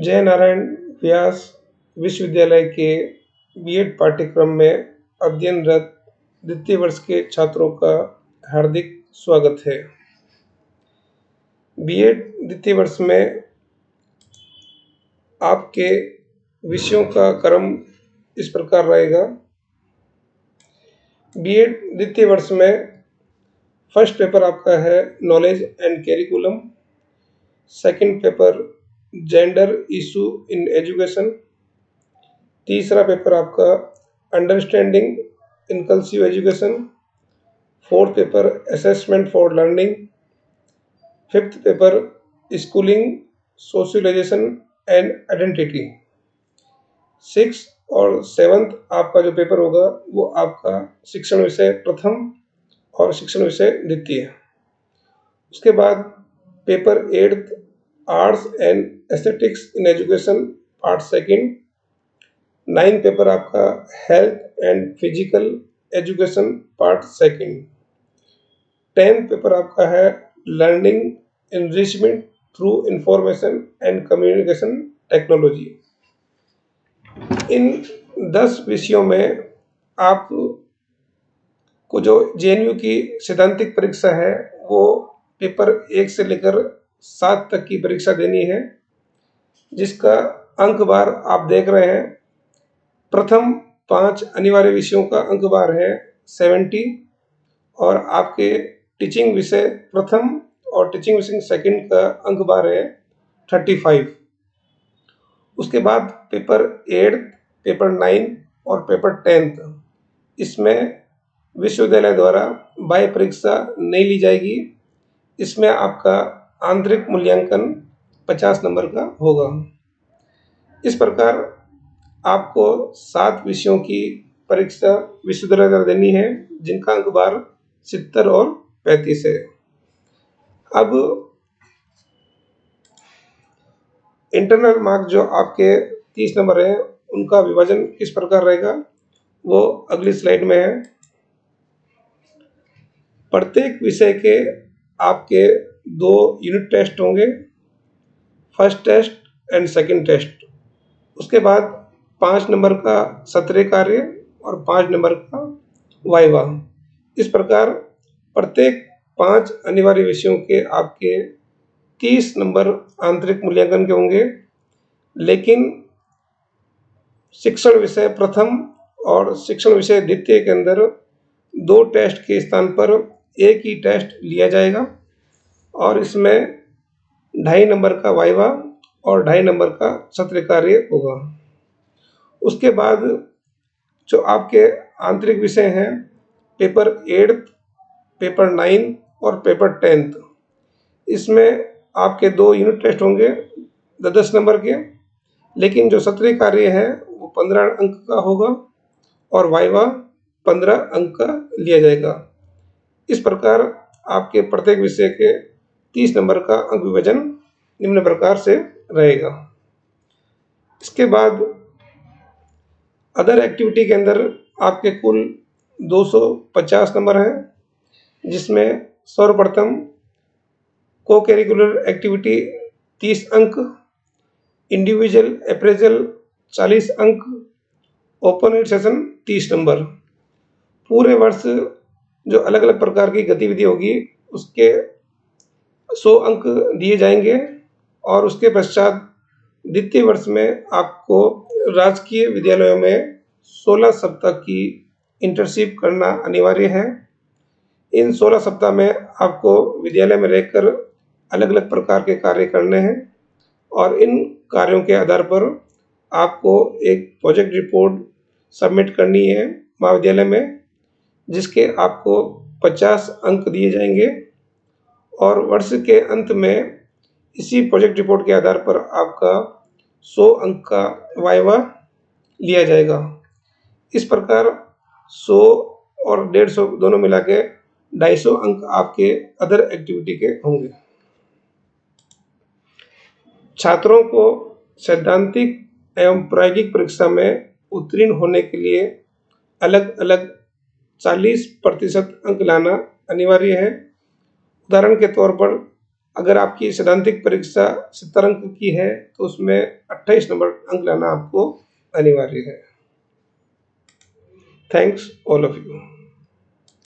जय नारायण व्यास विश्वविद्यालय के बीएड पाठ्यक्रम में अध्ययनरत द्वितीय वर्ष के छात्रों का हार्दिक स्वागत है। बीएड द्वितीय वर्ष में आपके विषयों का क्रम इस प्रकार रहेगा। बीएड द्वितीय वर्ष में फर्स्ट पेपर आपका है knowledge and curriculum, second paper gender issue in education, तीसरा पेपर आपका understanding inclusive education, fourth paper assessment for learning, fifth paper schooling socialisation and identity, six और सेवंथ आपका जो पेपर होगा वो आपका शिक्षण विषय प्रथम और शिक्षण विषय द्वितीय। उसके बाद paper eighth arts and aesthetics in education part second, ninth paper आपका health and physical education part second, tenth paper आपका है learning enrichment through information and communication technology. इन 10 विषयों में आप को जो जेएनयू की सैद्धांतिक परीक्षा है वो पेपर 1 से लेकर 7 तक की परीक्षा देनी है, जिसका अंकभार आप देख रहे हैं। प्रथम 5 अनिवार्य विषयों का अंकभार है 70 और आपके टीचिंग विषय प्रथम और टीचिंग विषय सेकंड का अंकभार है 35। उसके बाद पेपर 8, पेपर 9 और पेपर 10 इसमें विश्वविद्यालय द्वारा बाह्य परीक्षा नहीं ली जाएगी। इसमें आपका आंतरिक मूल्यांकन 50 नंबर का होगा। इस प्रकार आपको 7 विषयों की परीक्षा विश्वविद्यालय द्वारा देनी है, जिनका अंकभार 70 और 35 है। अब इंटरनल मार्क्स जो आपके 30 नंबर हैं उनका विभाजन किस प्रकार रहेगा वो अगली स्लाइड में है। प्रत्येक विषय के आपके 2 यूनिट टेस्ट होंगे, first test and second test. उसके बाद 5 नंबर का सत्रीय कार्य और 5 नंबर का वाइवा। इस प्रकार प्रत्येक 5 अनिवार्य विषयों के आपके 30 नंबर आंतरिक मूल्यांकन के होंगे, लेकिन शिक्षण विषय प्रथम और शिक्षण विषय द्वितीय के अंदर 2 टेस्ट के स्थान पर एक ही टेस्ट लिया जाएगा और इसमें 2.5 नंबर का वाइवा और 2.5 नंबर का सत्रीय कार्य होगा। उसके बाद जो आपके आंतरिक विषय हैं पेपर 8, पेपर 9 और पेपर 10, इसमें आपके 2 यूनिट टेस्ट होंगे 10 नंबर के, लेकिन जो सत्रीय कार्य है वो 15 अंक का होगा और वाइवा 15 अंक का लिया जाएगा। इस प्रकार आपके प्रत्येक विषय के 30 नंबर का अंक विभाजन निम्न प्रकार से रहेगा। इसके बाद अदर एक्टिविटी के अंदर आपके कुल 250 नंबर हैं, जिसमें सर्वप्रथम को करिकुलर एक्टिविटी 30 अंक, इंडिविजुअल अप्रेजल 40 अंक, ओपन एड सेशन 30 नंबर। पूरे वर्ष जो अलग अलग प्रकार की गतिविधि होगी उसके 100 अंक दिए जाएंगे और उसके पश्चात द्वितीय वर्ष में आपको राजकीय विद्यालयों में 16 सप्ताह की इंटर्नशिप करना अनिवार्य है। इन 16 सप्ताह में आपको विद्यालय में रहकर अलग अलग प्रकार के कार्य करने हैं और इन कार्यों के आधार पर आपको एक प्रोजेक्ट रिपोर्ट सबमिट करनी है महाविद्यालय में, जिसके आपको 50 अंक दिए जाएंगे और वर्ष के अंत में इसी प्रोजेक्ट रिपोर्ट के आधार पर आपका 100 अंक का वाइवा लिया जाएगा। इस प्रकार 100 और 150 दोनों मिला के 250 अंक आपके अदर एक्टिविटी के होंगे। छात्रों को सैद्धांतिक एवं प्रायोगिक परीक्षा में उत्तीर्ण होने के लिए अलग अलग 40% अंक लाना अनिवार्य है। उदाहरण के तौर पर अगर आपकी सैद्धांतिक परीक्षा 70 अंक की है तो उसमें 28 नंबर अंक लाना आपको अनिवार्य है। Thanks all of you.